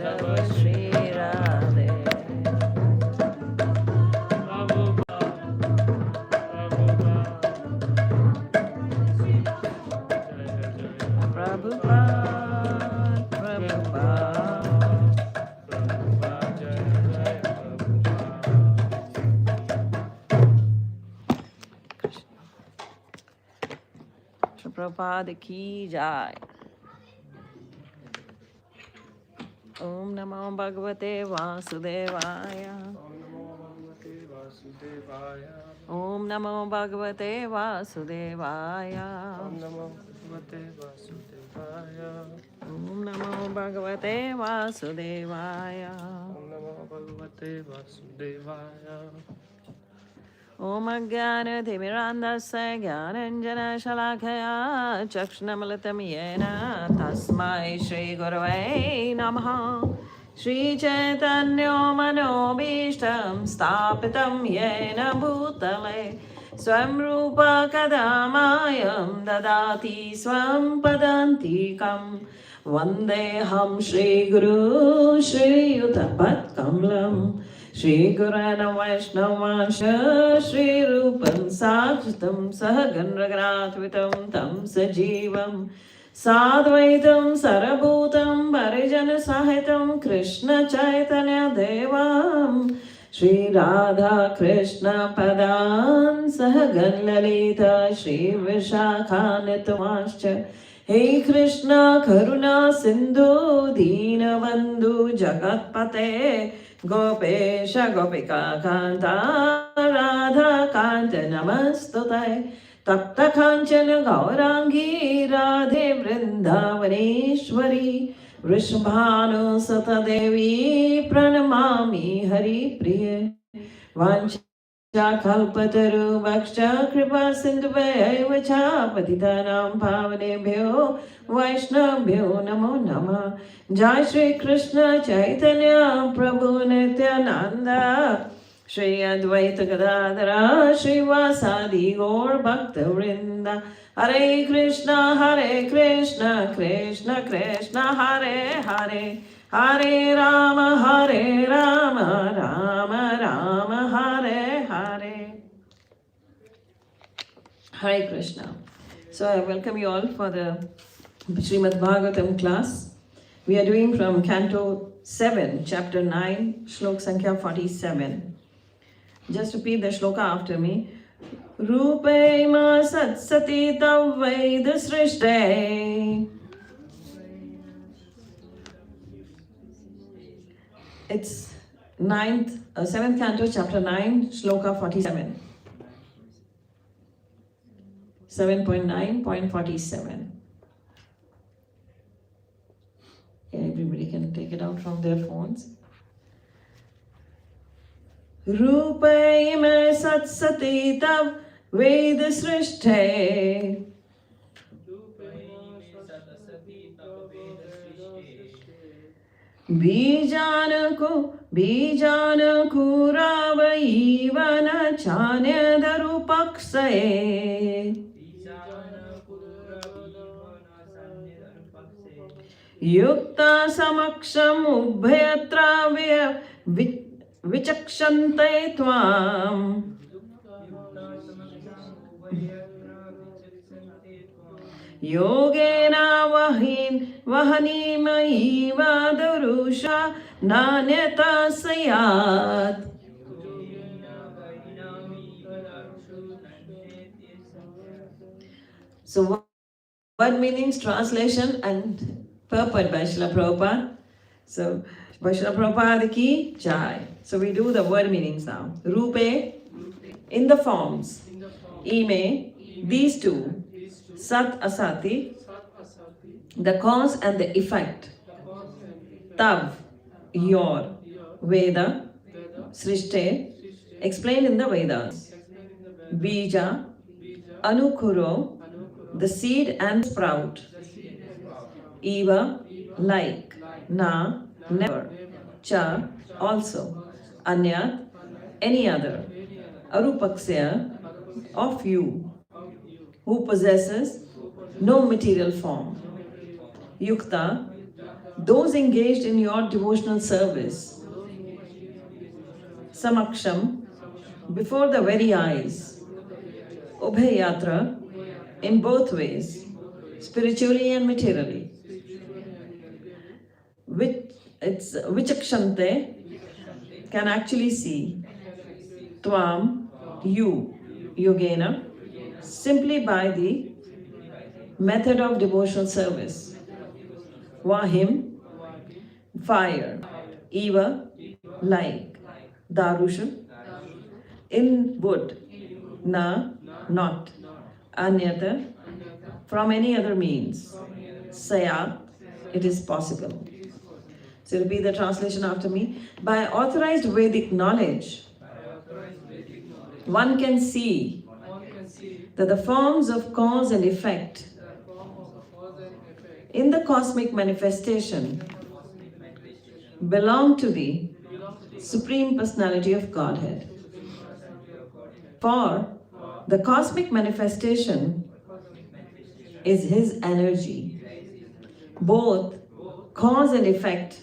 Shri Radhe. Prabhupada, Prabhupada. Prabhupada ki jai. Om Namo Bhagavate Vasudevaya. Om Namo Bhagavate Vasudevaya. Om Namo Bhagavate Vasudevaya. Om Namo Bhagavate Vasudevaya. Om Namo Bhagavate Vasudevaya. Om Ajnana Timirandasya Jnananjana Shalakaya Chakshunamilitam Yena Tasmai Shri Gurave Namaha. Shri Chaitanya Manobishtam Stapitam Yena Bhutale Swam Rupa Kadamayam Dadati Swam Padantikam Vandeham Shri Guru Shri Yutapat Kamlam Shri Gurana Vaishnavasya Shri Rupam Sajitam Sahagan Ragratvitam Tam Sajivam Sadvaitam Sarabhutam Parijana Sahitam Krishna Chaitanya Devam Shri Radha Krishna Padan Sahagan Lalita Shri Vishakhanitamascha Hey Krishna Karuna Sindhu Dina Bandhu Jagatpate Gopesha Gopika Kanta Radha Kanta Namastute Tapta Kanchana Gaurangi Radhe Vrindavaneshwari Vrishabhanu Satadevi Pranamami Hari Priya Vancha Kalpataru Bhaksha Kripa Sindhuvaya Vacha Patitanam Pavanebhyo Vaishnavbhyo Namo Namah Jai Shri Krishna Chaitanya Prabhu Nityananda Shri Advaita Gadadhara Shri Vasadi Gaur Bhakta Vrinda Hare Krishna Krishna Krishna Hare Hare Hare Rama Rama Rama Hare Hare. Hare Krishna. So I welcome you all for the Srimad Bhagavatam class. We are doing from Canto 7, chapter 9, Shlok Sankhya 47. Just repeat the shloka after me. Rupaima satsati tav vaid srishte. It's 7th canto, chapter 9, shloka 47. 7.9.47. Yeah, everybody can take it out from their phones. Rupaima satsati tav ved srishte. Bijanaku ravayivana chanyadarupakshaye. Yukta samaksham ubhayatra vichakshante tvam. Yogena vahanimaiva darusha nanyata sayat. So word meanings, translation and purport by Srila Prabhupada. So by Srila Prabhupada ki jai. So we do the word meanings now. Rupe, in the forms. Ime, these two. Sat asati, the cause and the effect. Tav, your. Veda, Srishte, explained in the Vedas. Bija, Anukuro, the seed and sprout. Eva, like. Na, never. Cha, also. Anyat, any other. Arupaksya, of you. Who possesses no material form. Yukta, those engaged in your devotional service, samaksham, before the very eyes, ubhayatra, in both ways, spiritually and materially, which vichakshante, can actually see, tvam, you, yogena, simply by the method of devotional service. Vahim, fire. Eva, like. Darusha, in wood. Na, not. Anyata, from any other means. Sayat, it is possible. So repeat the translation after me. By authorized Vedic knowledge, one can see that the forms of cause and effect in the cosmic manifestation belong to the Supreme Personality of Godhead. For the cosmic manifestation is His energy. Both cause and effect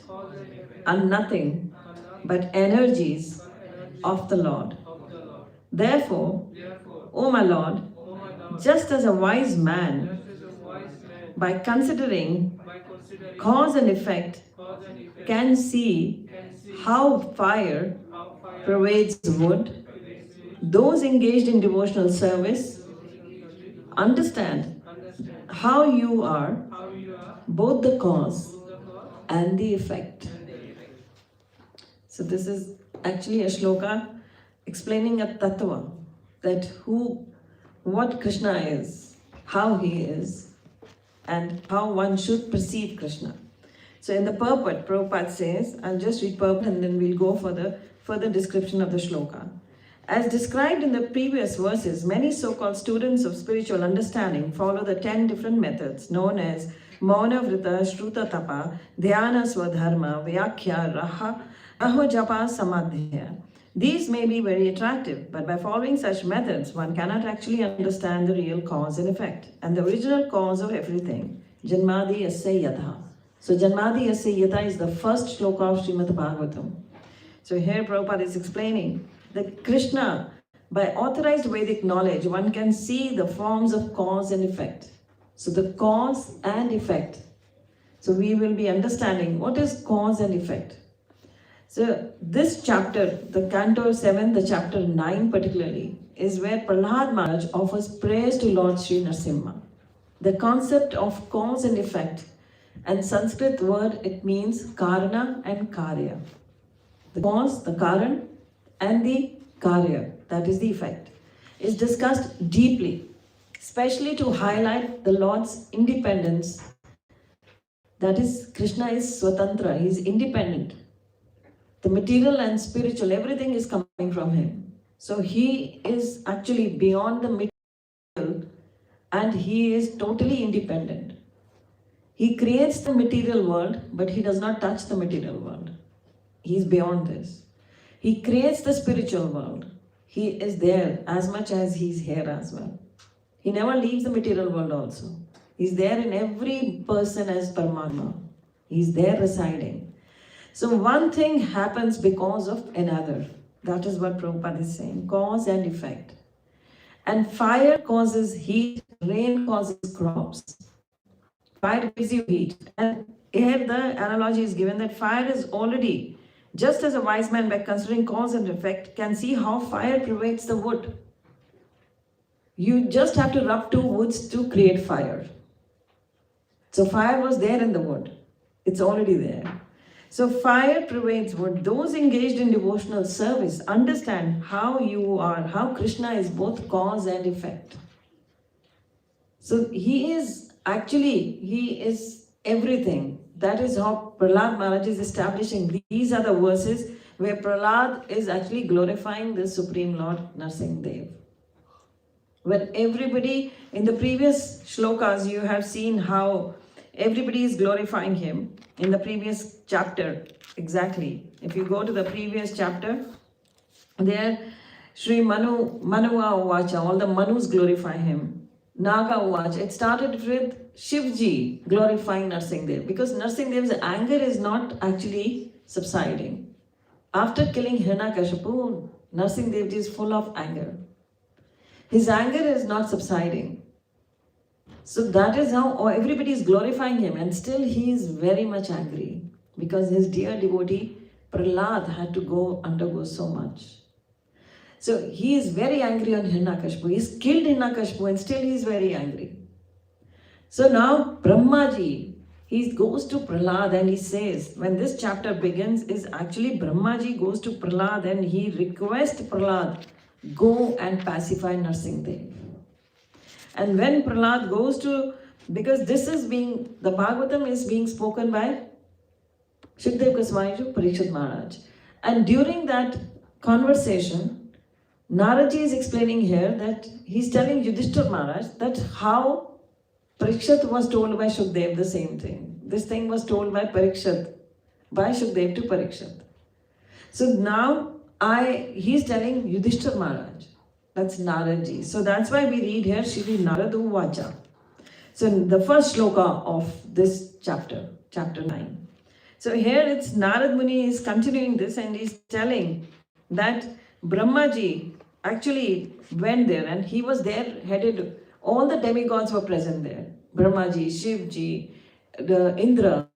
are nothing but energies of the Lord. Therefore, O my Lord, just as a wise man, by considering cause and effect, can see how fire pervades wood, those engaged in devotional service understand how you are both the cause and the effect. So this is actually a shloka explaining a tattva, that what Krishna is, how he is, and how one should perceive Krishna. So in the purport, Prabhupada says, I'll just read purport and then we'll go for the further description of the shloka. As described in the previous verses, many so-called students of spiritual understanding follow the 10 different methods known as Mauna Vrita, Shruta Tapa, Dhyana Swadharma, Vyakhya, Raho Japa, Samadhya. These may be very attractive, but by following such methods, one cannot actually understand the real cause and effect, and the original cause of everything, Janmadi Yasya Yatha. So Janmadi Yasya Yatha is the first shloka of Srimad Bhagavatam. So here Prabhupada is explaining that Krishna, by authorized Vedic knowledge, one can see the forms of cause and effect. So the cause and effect. So we will be understanding what is cause and effect. So this chapter, the Canto 7, the chapter 9 particularly, is where Prahlad Maharaj offers prayers to Lord Sri Narasimha. The concept of cause and effect, and Sanskrit word, it means karana and karya. The cause, the karan, and the karya, that is the effect, is discussed deeply, especially to highlight the Lord's independence. That is, Krishna is swatantra, he is independent. The material and spiritual, everything is coming from him. So he is actually beyond the material and he is totally independent. He creates the material world, but he does not touch the material world. He is beyond this. He creates the spiritual world. He is there as much as he is here as well. He never leaves the material world also. He is there in every person as Paramatma. He is there residing. So one thing happens because of another. That is what Prabhupada is saying, cause and effect. And fire causes heat, rain causes crops. Fire gives you heat. And here the analogy is given that fire is already, just as a wise man by considering cause and effect can see how fire pervades the wood. You just have to rub two woods to create fire. So fire was there in the wood. It's already there. So fire pervades wood. Those engaged in devotional service understand how you are, how Krishna is both cause and effect. So he is everything. That is how Prahlad Maharaj is establishing. These are the verses where Prahlad is actually glorifying the Supreme Lord Narasimha. When everybody, in the previous shlokas, you have seen how everybody is glorifying him. In the previous chapter, exactly. If you go to the previous chapter, there, Sri Manuva Uvacha, all the Manus glorify him. Naga Uvacha, it started with Shivji glorifying Narsinghdev, because Narsinghdeva's anger is not actually subsiding. After killing Hiranyakashipu, Narsinghdev is full of anger. His anger is not subsiding. So that is how everybody is glorifying him, and still he is very much angry because his dear devotee Prahlad had to undergo so much. So he is very angry on Hiranyakashipu. He's killed Hiranyakashipu and still he is very angry. So now Brahmaji, he goes to Prahlad and he says, when this chapter begins, is actually Brahmaji goes to Prahlad and he requests Prahlad, go and pacify Narsingdev. And when Prahlad goes to, because this is being, the Bhagavatam is being spoken by Shukdev Goswami to Parikshit Maharaj. And during that conversation, Naraji is explaining here that he's telling Yudhishthira Maharaj that how Parikshit was told by Shukdev the same thing. This thing was told by Parikshit, by Shukdev to Parikshit. So now he's telling Yudhishthira Maharaj, that's Naraji. So that's why we read here Shri Naradu Vacha. So the first shloka of this chapter, chapter 9. So here it's Narad Muni is continuing this and he's telling that Brahmaji actually went there and he was there headed, all the demigods were present there. Brahmaji, Shivji, the Indra,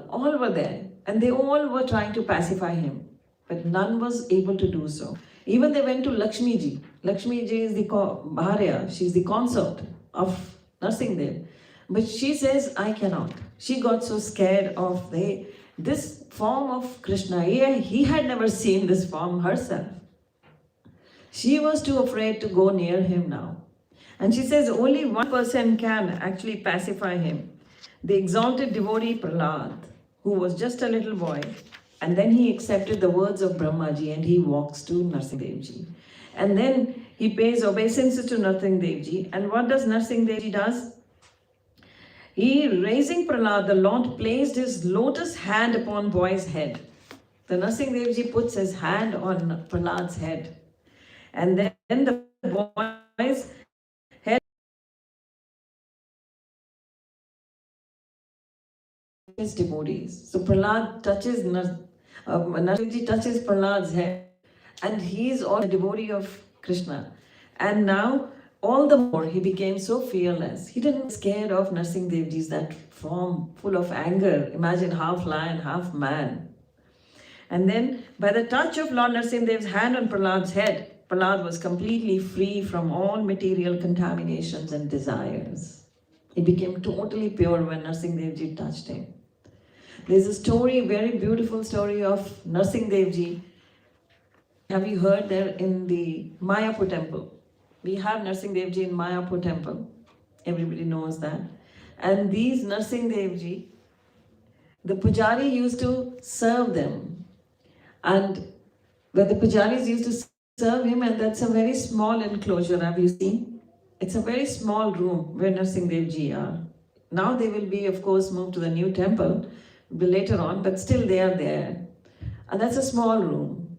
all were there and they all were trying to pacify him. But none was able to do so. Even they went to Lakshmiji. Lakshmiji is the Bharya, she's the consort of Narsingdev. But she says, I cannot. She got so scared of this form of Krishna. He had never seen this form herself. She was too afraid to go near him now. And she says only one person can actually pacify him. The exalted devotee Prahlad, who was just a little boy. And then he accepted the words of Brahmaji and he walks to Narsinghdevji. And then he pays obeisances to Narsinghdevji. And what does Narsinghdevji does? He, raising Prahlad, the Lord placed his lotus hand upon boy's head. The Narsinghdevji puts his hand on Prahlad's head. And then the boy's head his devotees. So Prahlad touches, Narsinghdevji touches Prahlad's head. And he is all a devotee of Krishna. And now, all the more, he became so fearless. He didn't get scared of Narsinghdevji's, that form full of anger. Imagine half lion, half man. And then, by the touch of Lord Narsinghdev's hand on Prahlad's head, Prahlad was completely free from all material contaminations and desires. He became totally pure when Narsinghdevji touched him. There's a story, very beautiful story of Narsinghdevji. Have you heard there in the Mayapur temple? We have Narsinghdevji in Mayapur temple. Everybody knows that. And these Narsinghdevji, the pujari used to serve them. And where the pujaris used to serve him, and that's a very small enclosure, have you seen? It's a very small room where Narsinghdevji are. Now they will be, of course, moved to the new temple later on, but still they are there. And that's a small room.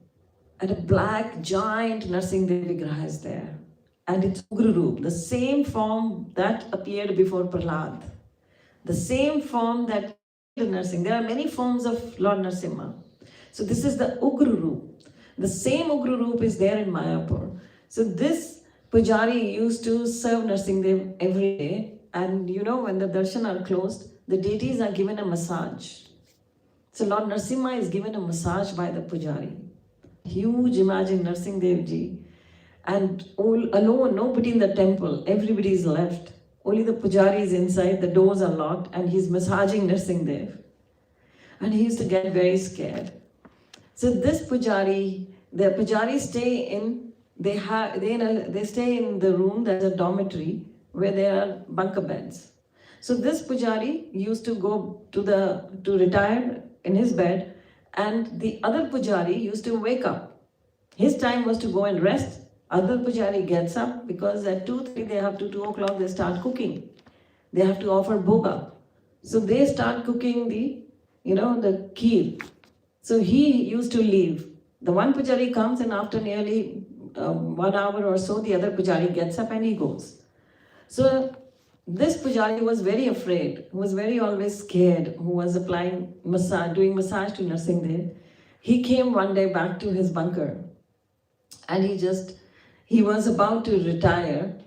And a black giant Narsingdev Vigraha is there. And it's Ugra Roop, the same form that appeared before Prahlad. The same form that Narsingh. There are many forms of Lord Narasimha. So this is the Ugra Roop. The same Ugra Roop is there in Mayapur. So this pujari used to serve Narsingdev every day. And you know, when the darshan are closed, the deities are given a massage. So Lord Narasimha is given a massage by the pujari. Huge, imagine Narsinghdevji. And all alone, nobody in the temple, everybody is left. Only the pujari is inside, the doors are locked, and he's massaging Narsingdev. And he used to get very scared. So this pujari, the pujaris stay in, they stay in the room, there's a dormitory, where there are bunker beds. So this pujari used to go to retire in his bed, and the other pujari used to wake up. His time was to go and rest. Other pujari gets up because at 2:30 they have to 2 o'clock they start cooking. They have to offer bhoga. So they start cooking the kheer. So he used to leave. The one pujari comes and after nearly 1 hour or so, the other pujari gets up and he goes. So this pujari was very afraid, who was very always scared, who was applying massage, doing massage to Narsimdev. He came one day back to his bunker, and he was about to retire,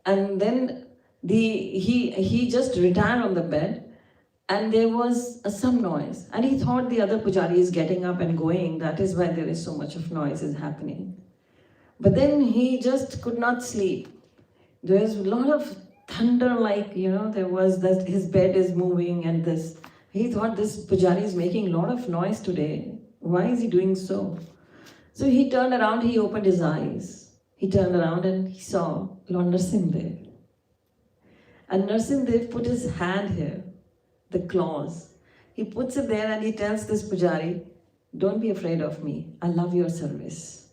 and then he just retired on the bed, and there was some noise, and he thought the other pujari is getting up and going, that is why there is so much of noise is happening. But then he just could not sleep. There was a lot of thunder, like, there was that his bed is moving and this. He thought this pujari is making a lot of noise today. Why is he doing so? So he turned around, he opened his eyes. He turned around and he saw Lord Narsimdev. And Narsimdev put his hand here, the claws. He puts it there and he tells this pujari, don't be afraid of me. I love your service.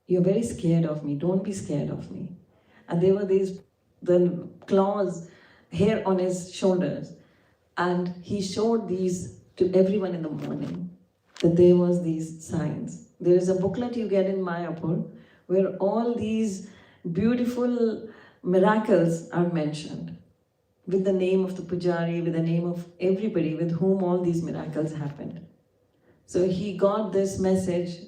You're very scared of me. Don't be scared of me. And there were the claws here on his shoulders. And he showed these to everyone in the morning, that there was these signs. There is a booklet you get in Mayapur where all these beautiful miracles are mentioned, with the name of the pujari, with the name of everybody with whom all these miracles happened. So he got this message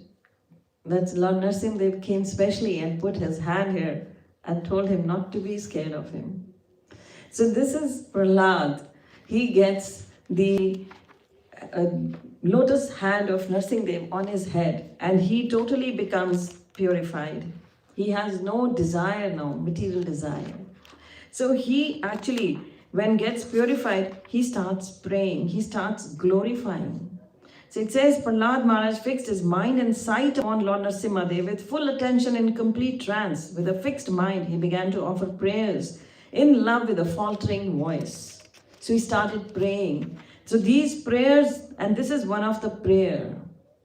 that Lord Narsimdev came specially and put his hand here and told him not to be scared of him. So this is Prahlad. He gets the lotus hand of Narsimdev on his head, and he totally becomes purified. He has no desire now, material desire. So he actually, when gets purified, he starts praying, he starts glorifying. So it says, Prahlad Maharaj fixed his mind and sight on Lord Narasimhadev with full attention in complete trance. With a fixed mind, he began to offer prayers in love with a faltering voice. So he started praying. So these prayers, and this is one of the prayer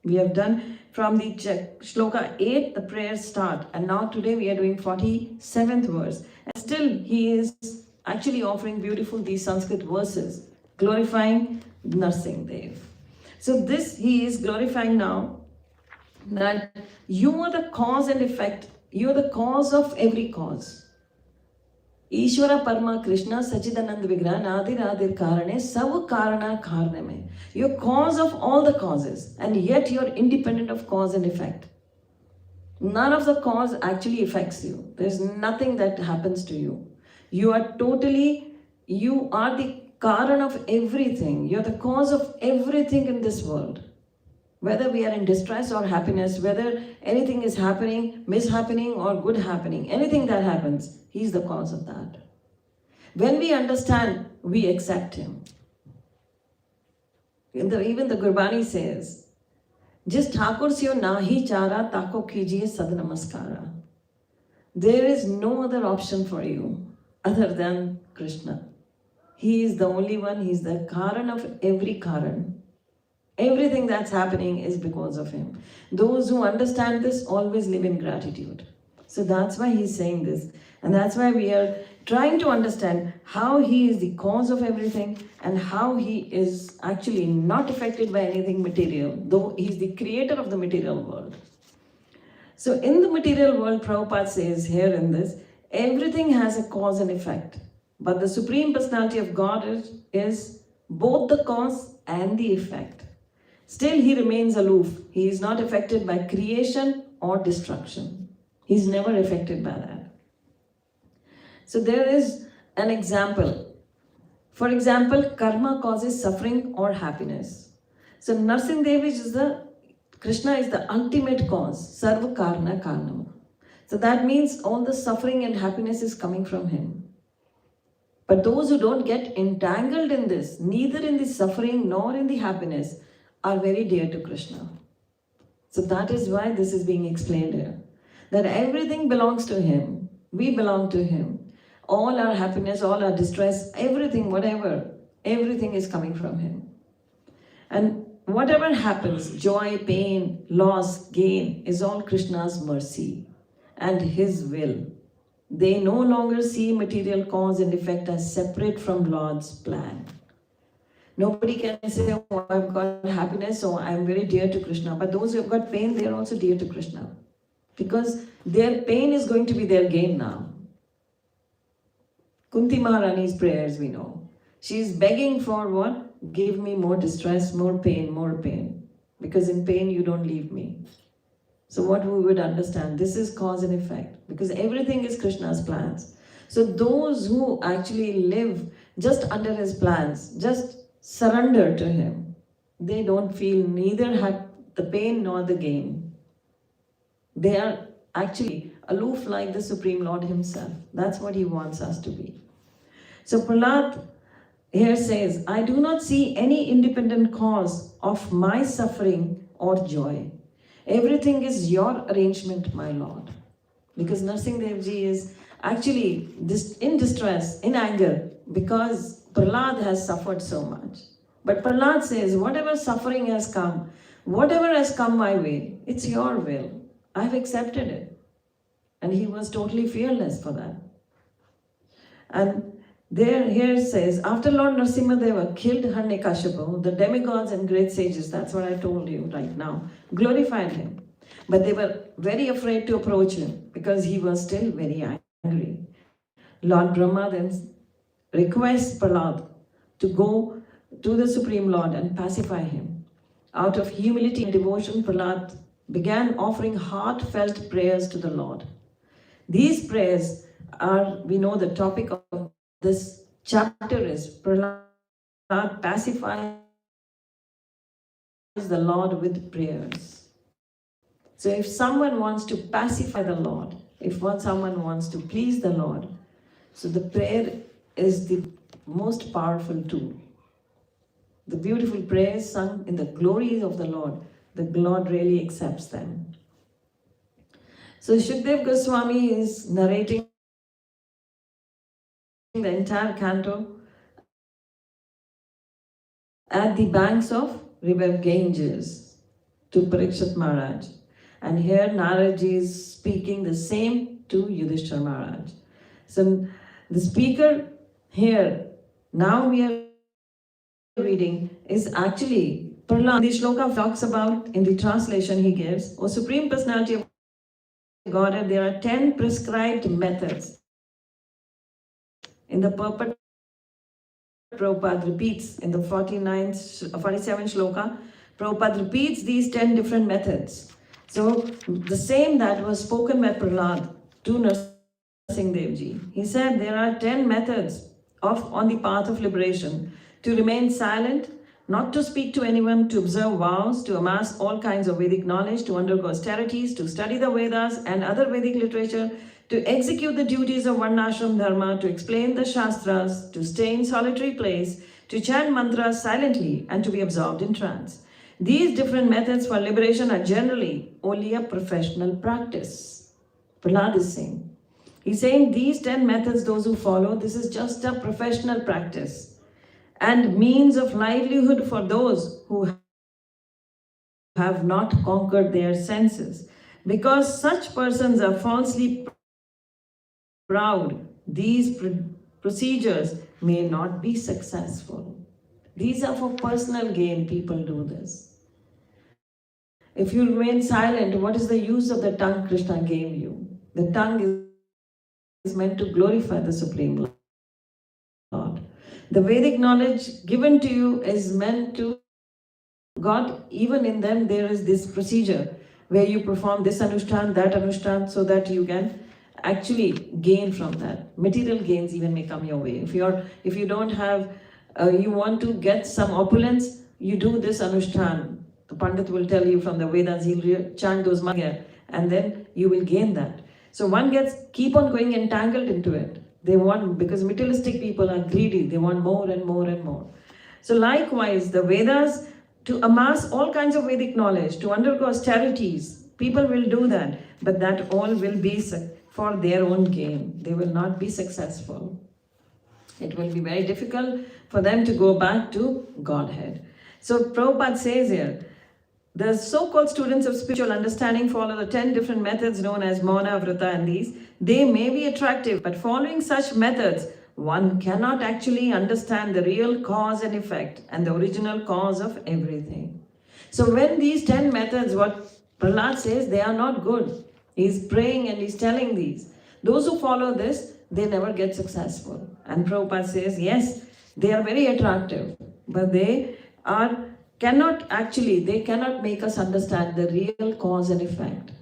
we have done from the Shloka 8, the prayers start. And now today we are doing 47th verse. And still he is actually offering beautiful these Sanskrit verses, glorifying Narasimhadev. So this he is glorifying now, that you are the cause and effect, you are the cause of every cause. Ishvara Parma Krishna Sachidanand Vigraha Nadir Adir Karane Sav Karana Karname. You're cause of all the causes, and yet you're independent of cause and effect. None of the cause actually affects you. There's nothing that happens to you. You are the Karan of everything. You're the cause of everything in this world. Whether we are in distress or happiness, whether anything is happening, mishappening or good happening, anything that happens, He's the cause of that. When we understand, we accept Him. Even the Gurbani says, Jis Thakur siyo nahi chara tako kijiye sad namaskara. There is no other option for you other than Krishna. He is the only one, He is the Karan of every Karan. Everything that's happening is because of Him. Those who understand this always live in gratitude. So that's why He's saying this. And that's why we are trying to understand how He is the cause of everything and how He is actually not affected by anything material, though He's the creator of the material world. So in the material world, Prabhupada says here in this, everything has a cause and effect. But the Supreme Personality of God is both the cause and the effect. Still, He remains aloof. He is not affected by creation or destruction. He's never affected by that. So there is an example. For example, karma causes suffering or happiness. So Narasimhadev Krishna is the ultimate cause. Sarva karana karnam. So that means all the suffering and happiness is coming from Him. But those who don't get entangled in this, neither in the suffering nor in the happiness, are very dear to Krishna. So that is why this is being explained here. That everything belongs to Him. We belong to Him. All our happiness, all our distress, everything, whatever, everything is coming from Him. And whatever happens, joy, pain, loss, gain, is all Krishna's mercy and His will. They no longer see material cause and effect as separate from Lord's plan. Nobody can say, oh, I've got happiness, so I'm very dear to Krishna. But those who have got pain, they are also dear to Krishna. Because their pain is going to be their gain now. Kunti Maharani's prayers we know. She is begging for what? Give me more distress, more pain, more pain. Because in pain you don't leave me. So what we would understand, this is cause and effect. Because everything is Krishna's plans. So those who actually live just under his plans, just surrender to him, they don't feel neither have the pain nor the gain. They are actually aloof like the Supreme Lord himself. That's what he wants us to be. So Prahlad here says, I do not see any independent cause of my suffering or joy. Everything is your arrangement, my Lord. Because Narsimha Ji is actually in distress, in anger, because Prahlad has suffered so much. But Prahlad says, whatever suffering has come, whatever has come my way, it's your will. I've accepted it. And he was totally fearless for that. And here it says, after Lord Narasimhadeva killed Hiranyakashipu, the demigods and great sages, that's what I told you right now, glorified him. But they were very afraid to approach him because he was still very angry. Lord Brahma then requests Prahlad to go to the Supreme Lord and pacify him. Out of humility and devotion, Prahlad began offering heartfelt prayers to the Lord. These prayers are, we know the topic of this chapter is Prahlad pacifies the Lord with prayers. So if someone wants to pacify the Lord, if someone wants to please the Lord, so the prayer is the most powerful tool. The beautiful prayers sung in the glory of the Lord really accepts them. So Shukdev Goswami is narrating the entire canto at the banks of river Ganges to Parikshit Maharaj. And here Naraji is speaking the same to Yudhishthira Maharaj. So the speaker here, now we are reading, is actually Prahlad. The shloka talks about, in the translation he gives, O Supreme Personality of Godhead, there are 10 prescribed methods. In the purport, Prabhupada repeats in the 47 shloka, Prabhupada repeats these 10 different methods. So the same that was spoken by Prahlad to Narsimha Dev Ji. He said there are 10 methods on the path of liberation: to remain silent, not to speak to anyone, to observe vows, to amass all kinds of Vedic knowledge, to undergo austerities, to study the Vedas and other Vedic literature, to execute the duties of Varnashram Dharma, to explain the Shastras, to stay in solitary place, to chant mantras silently, and to be absorbed in trance. These different methods for liberation are generally only a professional practice. Prahlad is saying. He's saying these 10 methods, those who follow, this is just a professional practice and means of livelihood for those who have not conquered their senses. Because such persons are falsely proud, these procedures may not be successful. These are for personal gain, people do this. If you remain silent, what is the use of the tongue Krishna gave you? The tongue is meant to glorify the Supreme Lord. The Vedic knowledge given to you is meant to God. Even in them there is this procedure where you perform this anushthan, that anushthan, so that you can actually gain from that. Material gains even may come your way. If you don't have, you want to get some opulence, you do this anushthan. The Pandit will tell you from the Vedas, he'll chant those mantras, and then you will gain that. So one keep on going entangled into it. They want, because materialistic people are greedy, they want more and more and more. So likewise, the Vedas, to amass all kinds of Vedic knowledge, to undergo austerities, people will do that, but that all will be for their own gain. They will not be successful. It will be very difficult for them to go back to Godhead. So Prabhupada says here, the so-called students of spiritual understanding follow the 10 different methods known as Mauna, Vrata and these. They may be attractive, but following such methods, one cannot actually understand the real cause and effect and the original cause of everything. So when these 10 methods, what Prahlad says, they are not good. He's praying and he's telling these. Those who follow this, they never get successful. And Prabhupada says, yes, they are very attractive, but they cannot make us understand the real cause and effect.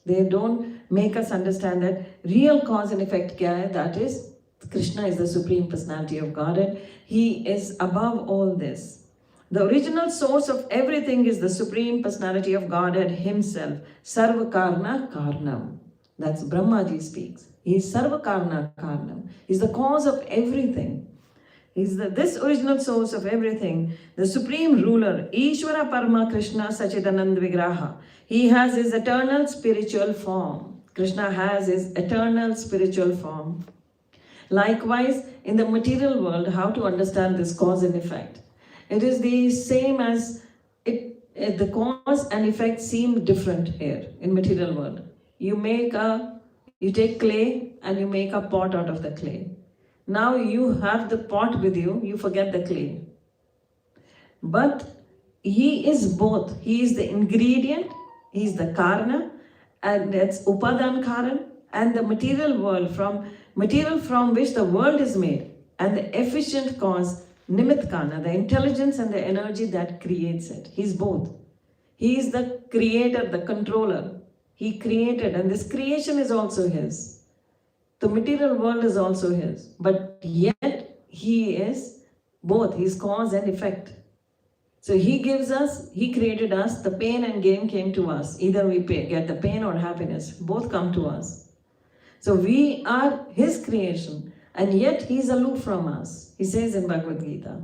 They don't make us understand that real cause and effect kya hai, that is, Krishna is the Supreme Personality of Godhead. He is above all this. The original source of everything is the Supreme Personality of Godhead Himself. Sarva Karna Karnam. That's Brahmaji speaks. He is Sarva Karna Karnam. He is the cause of everything. He is this original source of everything. The Supreme Ruler, Ishvara Parama Krishna Sachidanand Vigraha. He has his eternal spiritual form. Krishna has his eternal spiritual form. Likewise, in the material world, how to understand this cause and effect? It is the same as the cause and effect seem different here in material world. You take clay and you make a pot out of the clay. Now you have the pot with you, you forget the clay. But he is both. He is the ingredient, he is the karna, and that's upadan karan, and the material world material from which the world is made, and the efficient cause, nimit kana, the intelligence and the energy that creates it. He's both. He is the creator, the controller. He created, and this creation is also his. The material world is also his. But yet, he is both. He's cause and effect. So he created us, the pain and gain came to us. Either we get the pain or happiness. Both come to us. So we are his creation, and yet he's aloof from us. He says in Bhagavad Gita,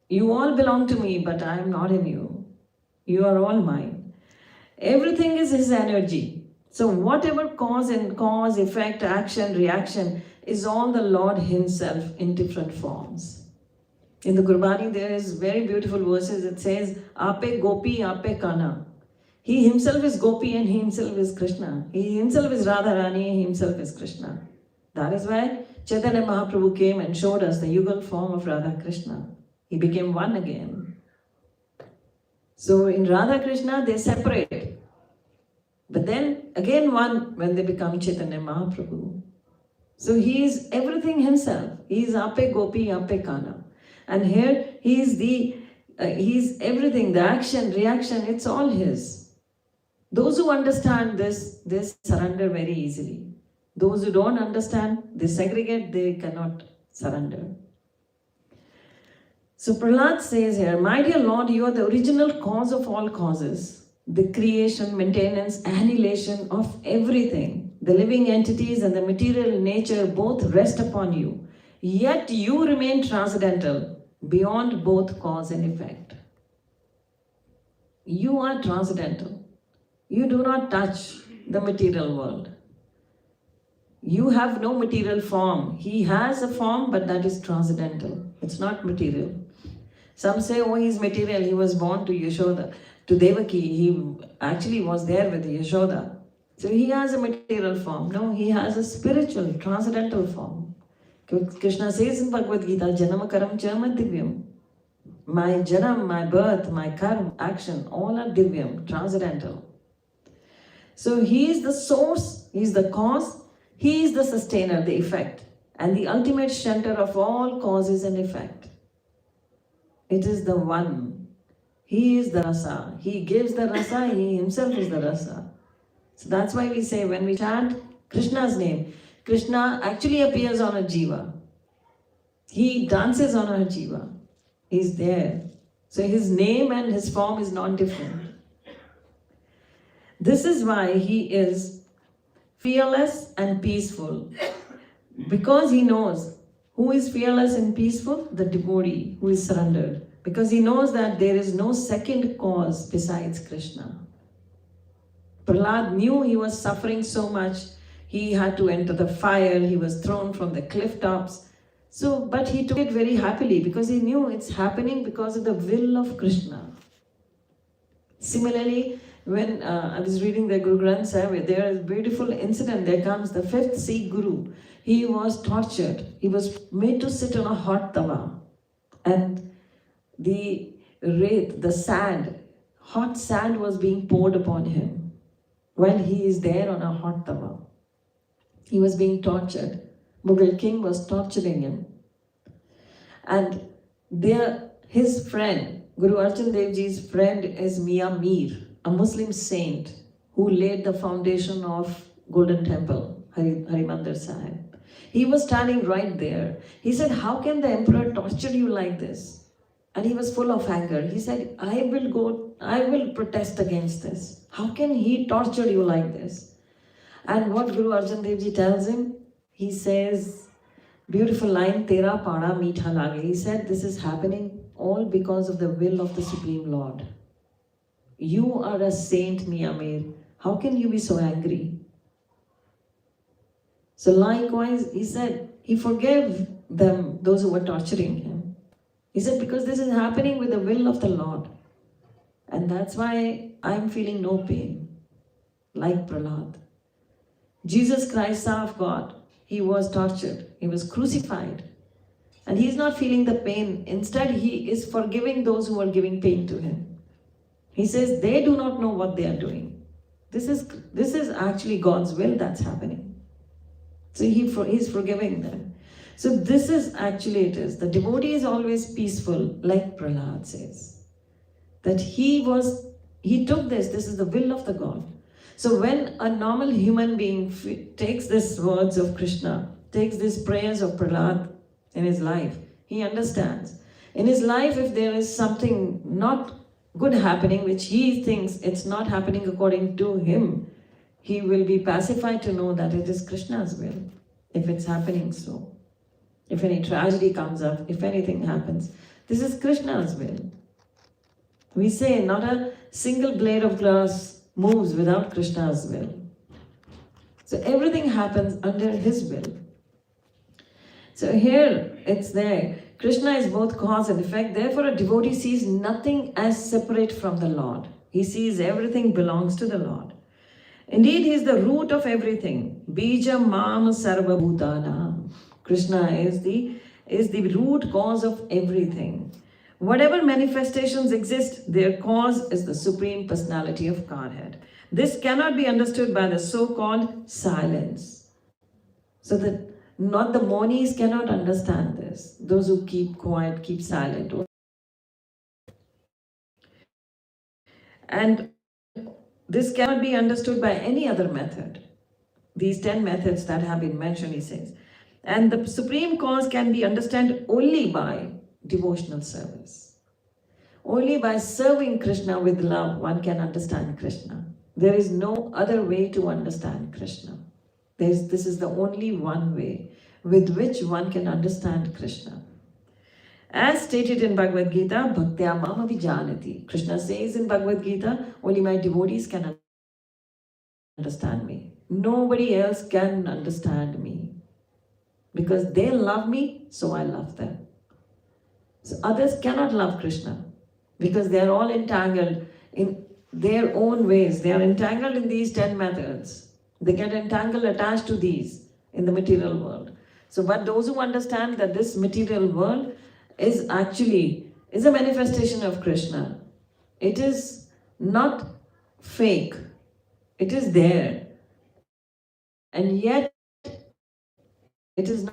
you all belong to me, but I am not in you. You are all mine. Everything is his energy. So whatever cause, effect, action, reaction is all the Lord himself in different forms. In the Gurbani there is very beautiful verses. It says, Ape Gopi, Ape Kana. He himself is Gopi and he himself is Krishna. He himself is Radharani, he himself is Krishna. That is why Chaitanya Mahaprabhu came and showed us the Yugal form of Radha Krishna. He became one again. So in Radha Krishna they separate. But then again one when they become Chaitanya Mahaprabhu. So he is everything himself. He is Ape Gopi, Ape Kana. And here he is everything, the action, reaction, it's all his. Those who understand this, they surrender very easily. Those who don't understand, they segregate, they cannot surrender. So Prahlad says here, my dear Lord, you are the original cause of all causes. The creation, maintenance, annihilation of everything. The living entities and the material nature both rest upon you. Yet you remain transcendental, beyond both cause and effect. You are transcendental. You do not touch the material world. You have no material form. He has a form, but that is transcendental. It's not material. Some say, oh, he's material. He was born to Yashoda, to Devaki. He actually was there with Yashoda. So he has a material form. No, he has a spiritual, transcendental form. Krishna says in Bhagavad Gita, Janama Karam Charma Divyam. My Janam, my birth, my karma, action, all are Divyam, transcendental. So he is the source, he is the cause, he is the sustainer, the effect, and the ultimate center of all causes and effect. It is the one. He is the rasa. He gives the rasa, he himself is the rasa. So that's why we say when we chant Krishna's name, Krishna actually appears on a jiva. He dances on a jiva. He's there. So his name and his form is not different. This is why he is fearless and peaceful. Because he knows who is fearless and peaceful? The devotee who is surrendered. Because he knows that there is no second cause besides Krishna. Prahlad knew he was suffering so much. He had to enter the fire. He was thrown from the cliff tops. But he took it very happily because he knew it's happening because of the will of Krishna. Similarly, when I was reading the Guru Granth Sahib, there is a beautiful incident. There comes the 5th Sikh Guru. He was tortured. He was made to sit on a hot tawa. And the sand, hot sand was being poured upon him while he is there on a hot tawa. He was being tortured. Mughal king was torturing him. And his friend, Guru Arjan Dev Ji's friend is Mian Mir, a Muslim saint who laid the foundation of Golden Temple, Harimandir Sahib. He was standing right there. He said, how can the emperor torture you like this? And he was full of anger. He said, I will protest against this. How can he torture you like this? And what Guru Arjan Dev Ji tells him, he says, beautiful line, Tera pada meetha lage. He said, this is happening all because of the will of the Supreme Lord. You are a saint, Mian Mir. How can you be so angry? So likewise, he said, he forgave them, those who were torturing him. He said, because this is happening with the will of the Lord. And that's why I'm feeling no pain, like Prahlad. Jesus Christ, Son of God, he was tortured, he was crucified. And he's not feeling the pain. Instead, he is forgiving those who are giving pain to him. He says, they do not know what they are doing. This is actually God's will that's happening. So he's forgiving them. So this is actually it is. The devotee is always peaceful, like Prahlad says. That he took this is the will of the God. So when a normal human being takes these words of Krishna, takes these prayers of Prahlad in his life, he understands. In his life, if there is something not good happening, which he thinks it's not happening according to him, he will be pacified to know that it is Krishna's will, if it's happening so. If any tragedy comes up, if anything happens, this is Krishna's will. We say not a single blade of grass moves without Krishna's will. So everything happens under his will. So here it's there. Krishna is both cause and effect. Therefore, a devotee sees nothing as separate from the Lord. He sees everything belongs to the Lord. Indeed, he is the root of everything. Bija mam sarva bhutana. Krishna is the root cause of everything. Whatever manifestations exist, their cause is the Supreme Personality of Godhead. This cannot be understood by the so-called silence. So that not the monis cannot understand this. Those who keep quiet, keep silent. And this cannot be understood by any other method. These 10 methods that have been mentioned, he says. And the supreme cause can be understood only by devotional service. Only by serving Krishna with love, one can understand Krishna. There is no other way to understand Krishna. This is the only one way with which one can understand Krishna. As stated in Bhagavad Gita, Bhaktya Mama Vijanati. Krishna says in Bhagavad Gita, only my devotees can understand me. Nobody else can understand me. Because they love me, so I love them. So others cannot love Krishna because they are all entangled in their own ways. They are entangled in these 10 methods. They get entangled, attached to these in the material world. So, but those who understand that this material world is a manifestation of Krishna. It is not fake. It is there. And yet, it is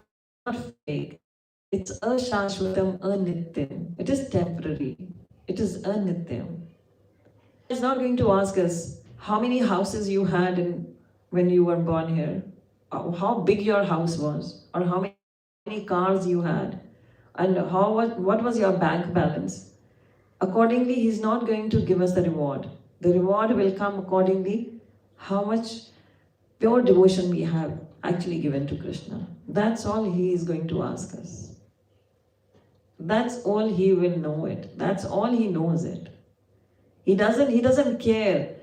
not fake. It's ashashvatam, anityam. It is temporary. It is anityam. It's not going to ask us how many houses you had when you were born here, how big your house was, or how many cars you had, and what was your bank balance. Accordingly, he's not going to give us the reward. The reward will come accordingly how much pure devotion we have actually given to Krishna. That's all he is going to ask us. That's all he will know it. That's all he knows it. He doesn't care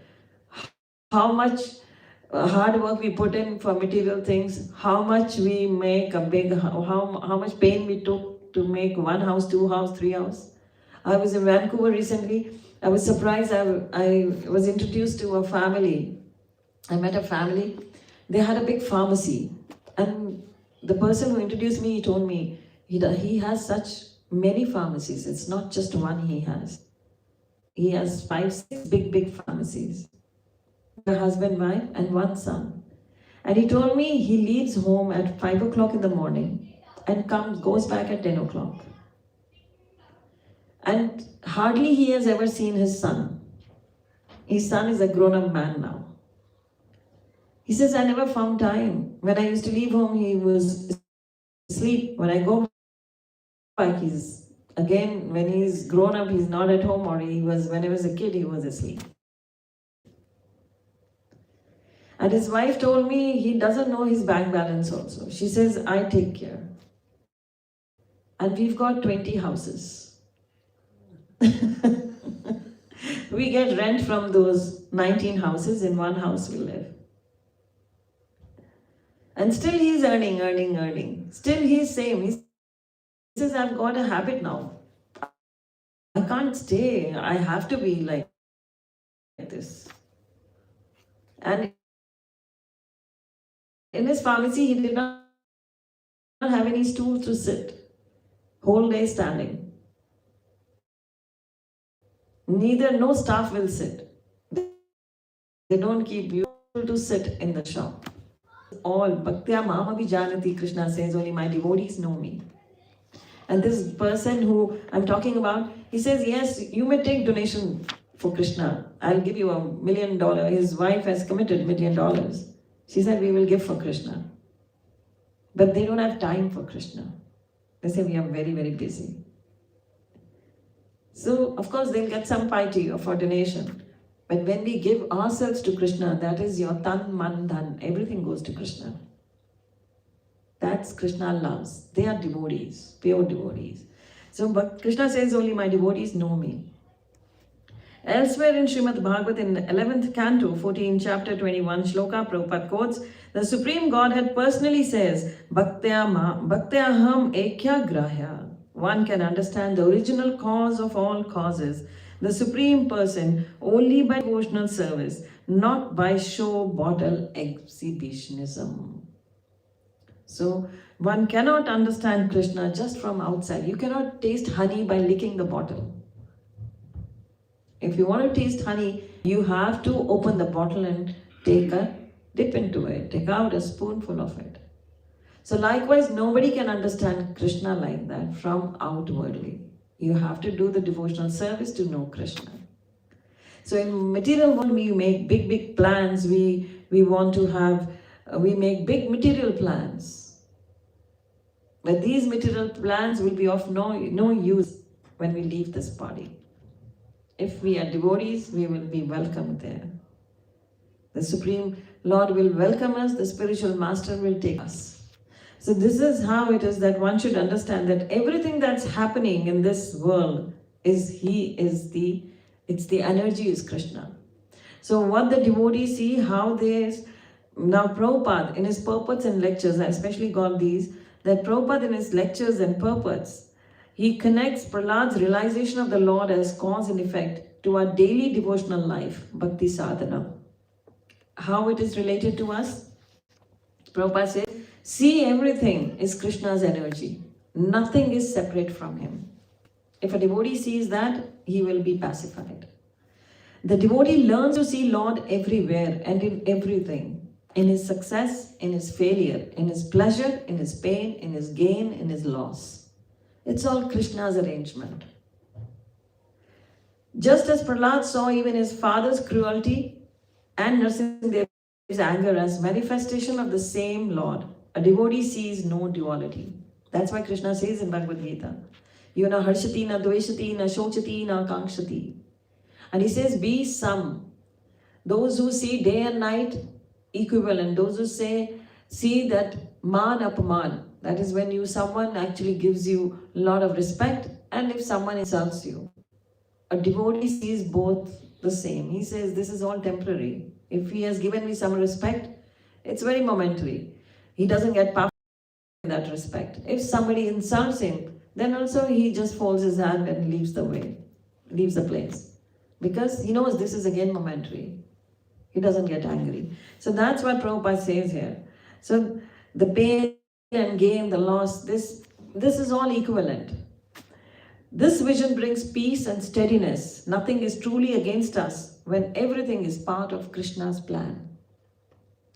how much hard work we put in for material things, how much we make how much pain we took to make 1 house, 2 house, 3 house. I was in Vancouver recently. I was surprised. I was introduced to a family. I met a family. They had a big pharmacy. And the person who introduced me, he told me, he has such many pharmacies. It's not just one he has. He has 5, 6 big pharmacies. A husband, wife, and 1 son. And he told me he leaves home at 5 o'clock in the morning and goes back at 10 o'clock. And hardly he has ever seen his son. His son is a grown-up man now. He says, I never found time. When I used to leave home, he was asleep. When I go back, when he's grown up, he's not at home, or when I was a kid, he was asleep. And his wife told me he doesn't know his bank balance also. She says, I take care. And we've got 20 houses. We get rent from those 19 houses. In one house we live. And still he's earning. Still he's same. He says, I've got a habit now. I can't stay. I have to be like this. And in his pharmacy, he did not have any stool to sit. Whole day standing. No staff will sit. They don't keep you to sit in the shop. All Bhaktya Mama Vijanati, Krishna says, only my devotees know me. And this person who I'm talking about, he says, yes, you may take donation for Krishna. I'll give you $1 million. His wife has committed $1 million. She said, we will give for Krishna. But they don't have time for Krishna. They say, we are very, very busy. So, of course, they'll get some piety or for donation. But when we give ourselves to Krishna, that is your tan, man, dhan. Everything goes to Krishna. That's Krishna loves. They are devotees, pure devotees. So, but Krishna says, only my devotees know me. Elsewhere in Srimad Bhagavatam, in 11th Canto, 14 chapter 21 shloka, Prabhupada quotes, the Supreme Godhead personally says, Bhaktyaham ekya grahya. One can understand the original cause of all causes, the Supreme Person, only by devotional service, not by show bottle exhibitionism. So, one cannot understand Krishna just from outside. You cannot taste honey by licking the bottle. If you want to taste honey, you have to open the bottle and take a dip into it. Take out a spoonful of it. So likewise, nobody can understand Krishna like that from outwardly. You have to do the devotional service to know Krishna. So in material world, we make big plans. We make big material plans. But these material plans will be of no use when we leave this body. If we are devotees, we will be welcomed there. The Supreme Lord will welcome us, the spiritual master will take us. So this is how it is that one should understand that everything that's happening in this world it's the energy is Krishna. So what the devotees see, now Prabhupada in his purports and lectures, I especially got these, that Prabhupada in his lectures and purports, he connects Prahlad's realization of the Lord as cause and effect to our daily devotional life, bhakti sadhana. How it is related to us? Prabhupada says, see, everything is Krishna's energy. Nothing is separate from him. If a devotee sees that, he will be pacified. The devotee learns to see Lord everywhere and in everything. In his success, in his failure, in his pleasure, in his pain, in his gain, in his loss. It's all Krishna's arrangement. Just as Prahlad saw even his father's cruelty and Nrsimha's anger as manifestation of the same Lord, a devotee sees no duality. That's why Krishna says in Bhagavad Gita, Yona harshati na dveshati na shochati na kankshati. And he says, be some. Those who see day and night equivalent. Those who see that man apaman. That is when someone actually gives you a lot of respect, and if someone insults you. A devotee sees both the same. He says, this is all temporary. If he has given me some respect, it's very momentary. He doesn't get puffed in that respect. If somebody insults him, then also he just folds his hand and leaves the place. Because he knows this is again momentary. He doesn't get angry. So that's what Prabhupada says here. So the pain and gain, the loss, this is all equivalent. This vision brings peace and steadiness. Nothing is truly against us when everything is part of Krishna's plan.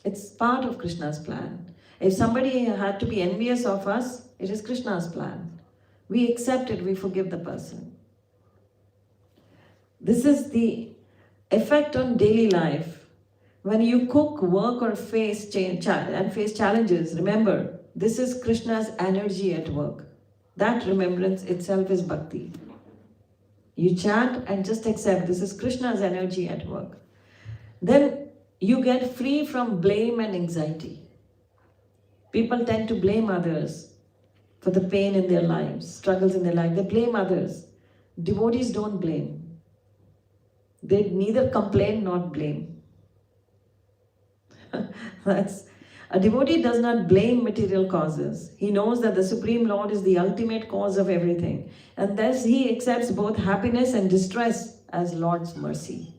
It's part of Krishna's plan. If somebody had to be envious of us, it is Krishna's plan. We accept it, we forgive the person. This is the effect on daily life. When you cook, work, or face challenges, remember, this is Krishna's energy at work. That remembrance itself is bhakti. You chant and just accept this is Krishna's energy at work. Then you get free from blame and anxiety. People tend to blame others for the pain in their lives, struggles in their life. They blame others. Devotees don't blame. They neither complain nor blame. A devotee does not blame material causes. He knows that the Supreme Lord is the ultimate cause of everything. And thus he accepts both happiness and distress as Lord's mercy.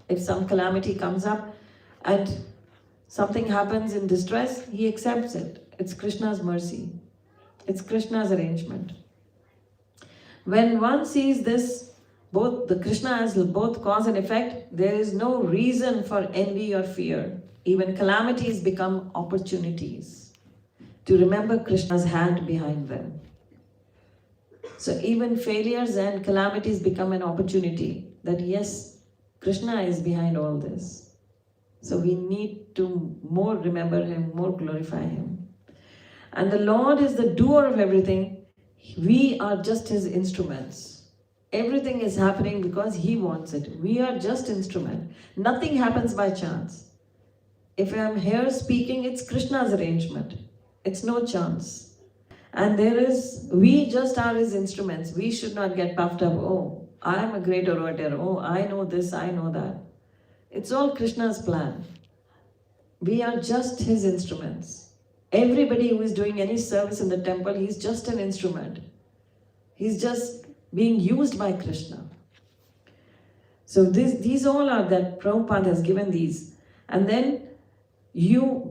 If some calamity comes up and something happens in distress, he accepts it. It's Krishna's mercy. It's Krishna's arrangement. When one sees this, both the Krishna as both cause and effect, there is no reason for envy or fear. Even calamities become opportunities to remember Krishna's hand behind them. So even failures and calamities become an opportunity that yes, Krishna is behind all this. So we need to more remember Him, more glorify Him. And the Lord is the doer of everything. We are just His instruments. Everything is happening because He wants it. We are just instrument. Nothing happens by chance. If I am here speaking, it's Krishna's arrangement. It's no chance. And we just are His instruments. We should not get puffed up. Oh, I am a great orator. Oh, I know this, I know that. It's all Krishna's plan. We are just His instruments. Everybody who is doing any service in the temple, he's just an instrument. He's just being used by Krishna. So these all are that Prabhupada has given these. And then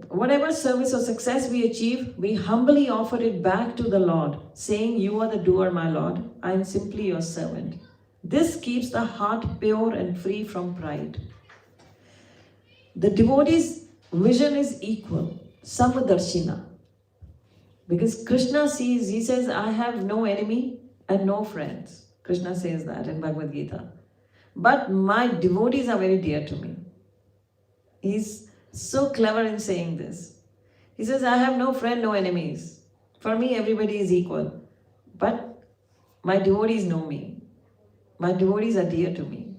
whatever service or success we achieve, we humbly offer it back to the Lord, saying, you are the doer, my Lord. I am simply your servant. This keeps the heart pure and free from pride. The devotee's vision is equal, Samadarshina. Because Krishna sees, he says, I have no enemy and no friends. Krishna says that in Bhagavad Gita. But my devotees are very dear to me. He's so clever in saying this. He says, I have no friend, no enemies. For me, everybody is equal. But my devotees know me. My devotees are dear to me.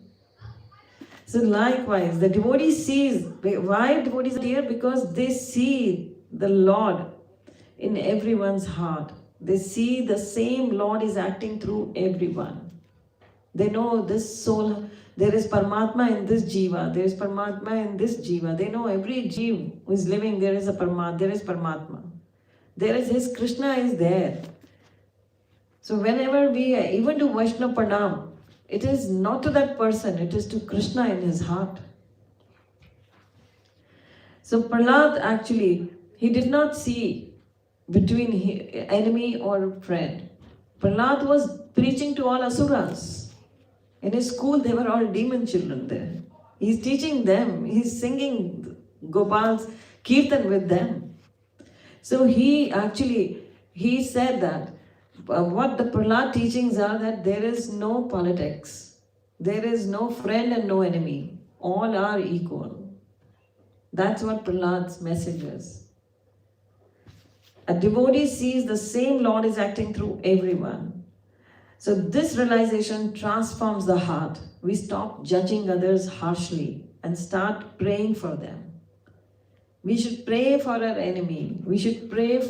So likewise, the devotee sees, why devotees are dear? Because they see the Lord in everyone's heart. They see the same Lord is acting through everyone. They know this soul, there is Paramatma in this Jiva, there is Paramatma in this Jiva. They know every Jiva who is living, there is Paramatma. There is His Krishna is there. So whenever we even do Vaishnava Pranam, it is not to that person, it is to Krishna in his heart. So Prahlad actually, he did not see between enemy or friend. Prahlad was preaching to all asuras. In his school, they were all demon children there. He's teaching them. He's singing Gopal's Kirtan with them. So he said that what the Prahlad teachings are that there is no politics. There is no friend and no enemy. All are equal. That's what Prahlad's message is. A devotee sees the same Lord is acting through everyone. So this realization transforms the heart. We stop judging others harshly and start praying for them. We should pray for our enemy. We should pray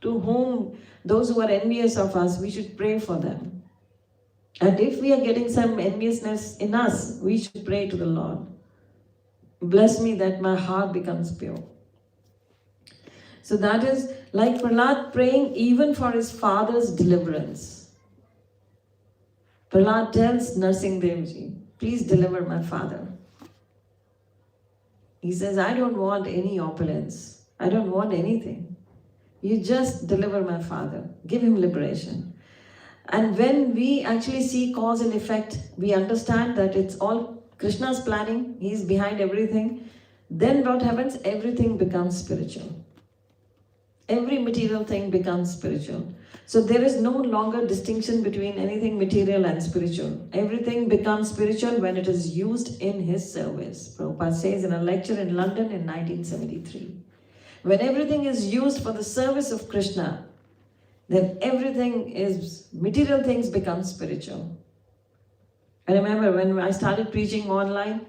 to whom, those who are envious of us, we should pray for them. And if we are getting some enviousness in us, we should pray to the Lord. Bless me that my heart becomes pure. So that is like Prahlad praying even for his father's deliverance. Prahlad tells Narsinghdevji, please deliver my father. He says, I don't want any opulence. I don't want anything. You just deliver my father. Give him liberation. And when we actually see cause and effect, we understand that it's all Krishna's planning. He's behind everything. then what happens? Everything becomes spiritual. Every material thing becomes spiritual. So there is no longer distinction between anything material and spiritual. Everything becomes spiritual when it is used in His service. Prabhupada says in a lecture in London in 1973. When everything is used for the service of Krishna, then everything is, material things become spiritual. I remember when I started preaching online,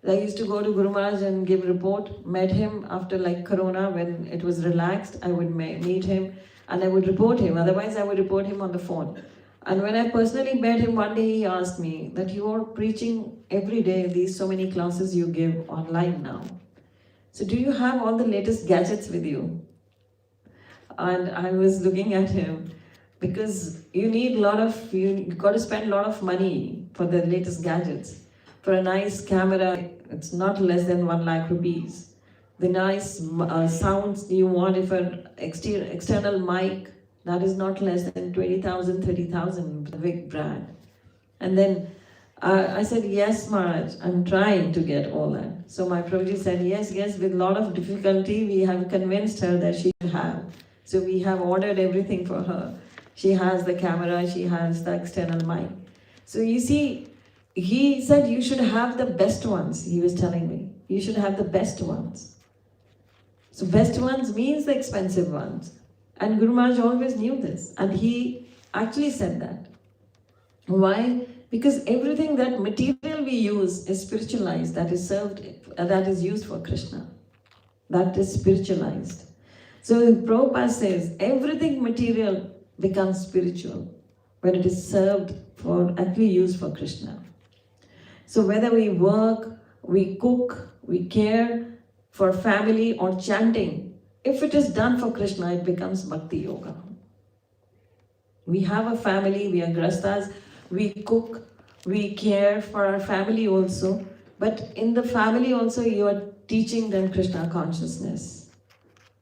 I used to go to Guru Maharaj and give report, met him after like Corona when it was relaxed. I would meet him and I would report him. Otherwise I would report him on the phone. And when I personally met him one day, he asked me that you are preaching every day, these so many classes you give online now. So do you have all the latest gadgets with you? And I was looking at him because you got to spend a lot of money for the latest gadgets. For a nice camera, it's not less than 1 lakh rupees. The nice sounds you want, if an external mic, that is not less than 20,000, 30,000, big brand. And then I said, yes, Maharaj, I'm trying to get all that. So my Prabhuji said, yes, with a lot of difficulty, we have convinced her that she should have. So we have ordered everything for her. She has the camera, she has the external mic. So you see, he said you should have the best ones, he was telling me. You should have the best ones. So best ones means the expensive ones. And Guru Maharaj always knew this. And he actually said that. Why? Because everything that material we use is spiritualized, that is served, that is used for Krishna. That is spiritualized. So Prabhupada says everything material becomes spiritual when it is served for, actually used for Krishna. So whether we work, we cook, we care for family or chanting, if it is done for Krishna, it becomes Bhakti Yoga. We have a family, we are grastas, we cook, we care for our family also, but in the family also you are teaching them Krishna consciousness.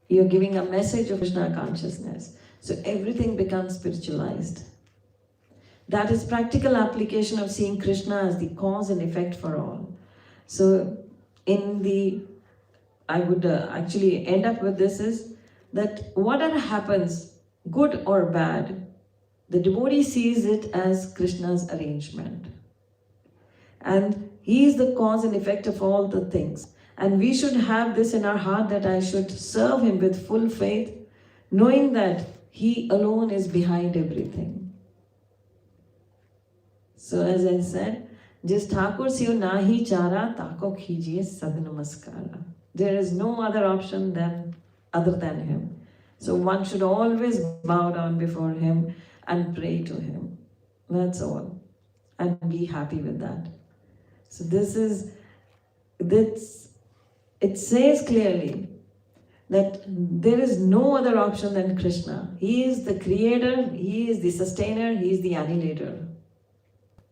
You are giving a message of Krishna consciousness. So everything becomes spiritualized. That is practical application of seeing Krishna as the cause and effect for all. So I would actually end up with this is that whatever happens, good or bad, the devotee sees it as Krishna's arrangement. And he is the cause and effect of all the things. And we should have this in our heart that I should serve him with full faith, knowing that he alone is behind everything. So as I said, Jis Thakur siyo nahi chara, tako khijiye sad namaskara. There is no other option other than him. So one should always bow down before him and pray to him. That's all. And be happy with that. So it says clearly that there is no other option than Krishna. He is the creator, he is the sustainer, he is the annihilator.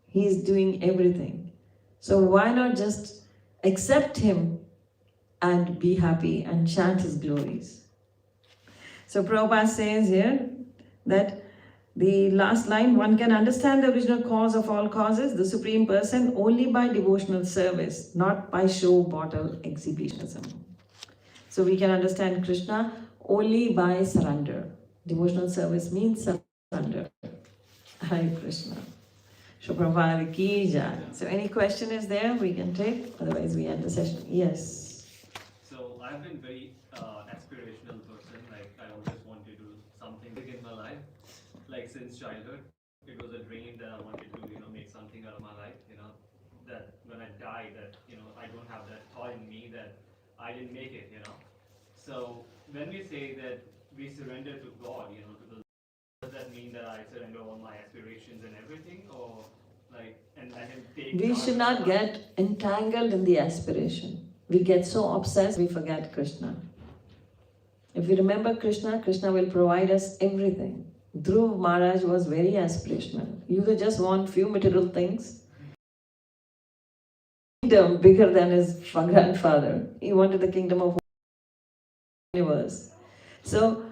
He is doing everything. So why not just accept him and be happy and chant his glories? So Prabhupada says here that the last line, one can understand the original cause of all causes, the Supreme Person, only by devotional service, not by show bottle exhibitionism. So we can understand Krishna only by surrender. Devotional service means surrender. Hare Krishna. So Prabhupada ki jai. So any question is there, we can take, otherwise we end the session. Yes. So I've been very aspirational person, like I always wanted to do something big in my life. Like since childhood, it was a dream that I wanted to, make something out of my life, that when I die, that, I don't have that thought in me that I didn't make it, So when we say that we surrender to God, does that mean that I surrender all my aspirations and everything, or and let him take? We should not get entangled in the aspiration. We get so obsessed, we forget Krishna. If we remember Krishna, Krishna will provide us everything. Dhruv Maharaj was very aspirational. You could just want few material things. Kingdom bigger than his grandfather. He wanted the kingdom of the universe. So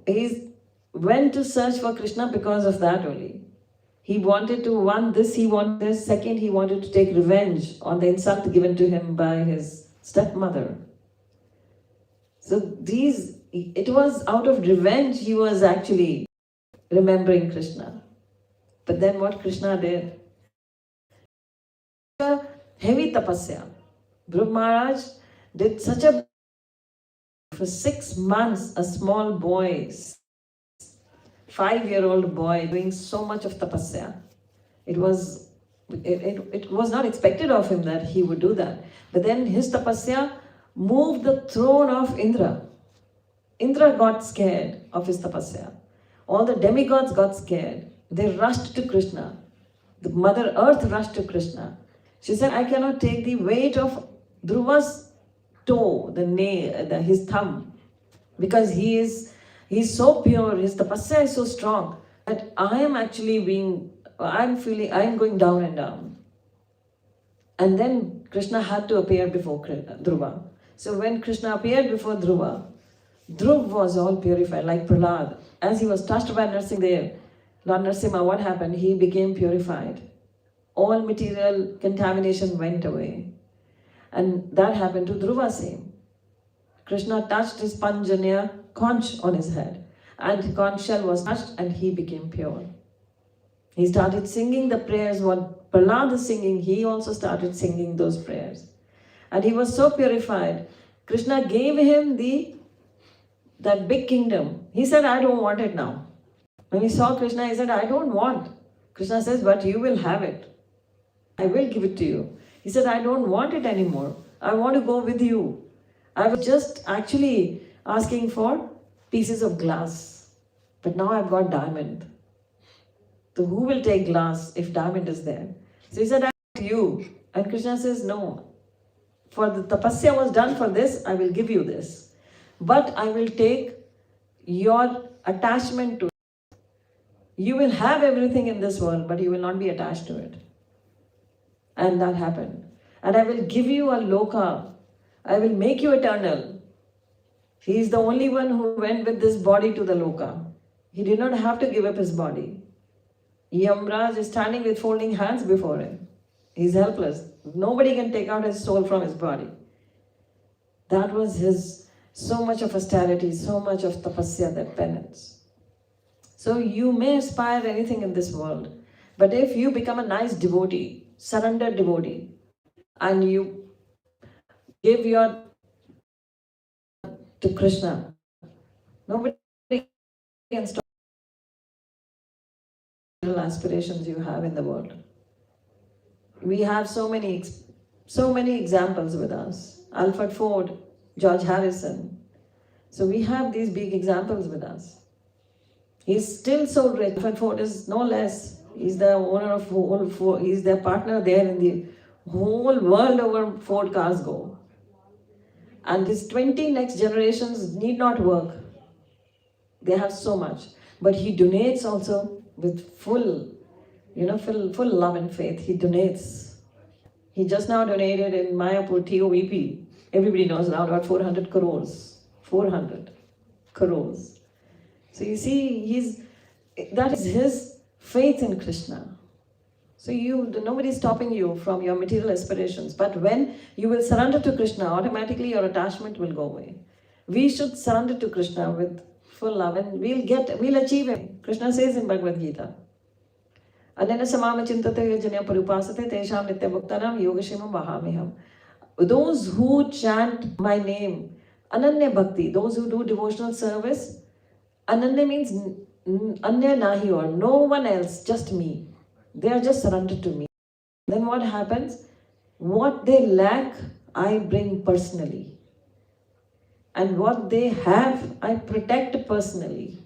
he went to search for Krishna because of that only. He wanted to, he wanted this. Second, he wanted to take revenge on the insult given to him by his stepmother. So it was out of revenge he was actually remembering Krishna. But then what Krishna did? A heavy tapasya. Dhruv Maharaj did such a... For 6 months, a small boy, 5-year-old boy, doing so much of tapasya. It was not expected of him that he would do that. But then his tapasya moved the throne of Indra. Indra got scared of his tapasya. All the demigods got scared. They rushed to Krishna. The Mother Earth rushed to Krishna. She said, I cannot take the weight of Dhruva's toe, his thumb, because he's so pure, his tapasya is so strong that I'm going down and down. And then Krishna had to appear before Dhruva. So when Krishna appeared before Dhruva, Dhruv was all purified, like Prahlad. As he was touched by Narsimha, Lord Narsimha, what happened? He became purified. All material contamination went away. And that happened to Dhruva same. Krishna touched his Panjanya conch on his head. And conch shell was touched and he became pure. He started singing the prayers. What Prahlad is singing, he also started singing those prayers. And he was so purified. Krishna gave him that big kingdom. He said, I don't want it now. When he saw Krishna, he said, I don't want. Krishna says, but you will have it. I will give it to you. He said, I don't want it anymore. I want to go with you. I was just actually asking for pieces of glass. But now I've got diamond. So who will take glass if diamond is there? So he said, I want you. And Krishna says, no. For the tapasya was done for this, I will give you this. But I will take your attachment to it. You will have everything in this world, but you will not be attached to it. And that happened. And I will give you a loka. I will make you eternal. He is the only one who went with this body to the loka. He did not have to give up his body. Yamraj is standing with folding hands before him. He's helpless. Nobody can take out his soul from his body. That was his so much of austerity, so much of tapasya, that penance. So you may aspire anything in this world, but if you become a nice devotee, surrendered devotee, and you give your to Krishna, nobody can stop the aspirations you have in the world. We have so many examples with us. Alfred Ford, George Harrison. So we have these big examples with us. He's still so rich. Alfred Ford is no less. He's the owner of whole Ford. He's their partner there in the whole world over Ford cars go. And his 20 next generations need not work. They have so much. But he donates also with full love and faith. He donates. He just now donated in Mayapur TOVP. Everybody knows now about 400 crores. 400 crores. So you see, that is his faith in Krishna. So nobody is stopping you from your material aspirations. But when you will surrender to Krishna, automatically your attachment will go away. We should surrender to Krishna with full love and we'll achieve it. Krishna says in Bhagavad Gita, Anena samama chintate yajanya parupasate tesham nitya bhaktanam yogashimam vahamiham. Those who chant my name, Ananya Bhakti, those who do devotional service, Ananya means Anya Nahi, or no one else, just me. They are just surrendered to me. Then what happens? What they lack, I bring personally. And what they have, I protect personally.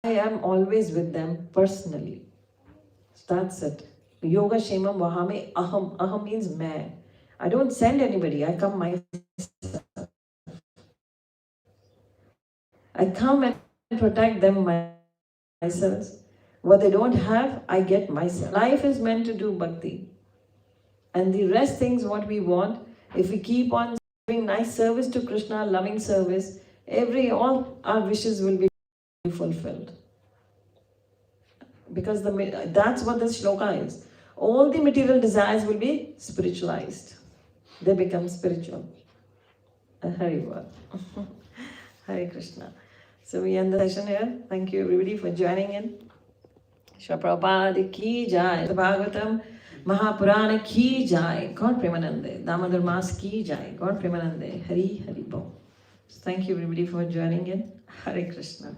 I am always with them personally. That's it. Yoga Shemam Vahame Aham. Aham means man. I don't send anybody, I come myself. I come and protect them myself. What they don't have, I get myself. Life is meant to do bhakti. And the rest things what we want, if we keep on doing nice service to Krishna, loving service, all our wishes will be fulfilled. Because that's what this shloka is. All the material desires will be spiritualized. they become spiritual. Hari Bol. Hare Krishna. So we end the session here. Thank you everybody for joining in. Shri Prabhupada ki jai. The Bhagavatam Mahapurana ki jai. God Premanande. Damodar Mas ki jai. God Premanande. Hari Hari Bol. Thank you everybody for joining in. Hare Krishna.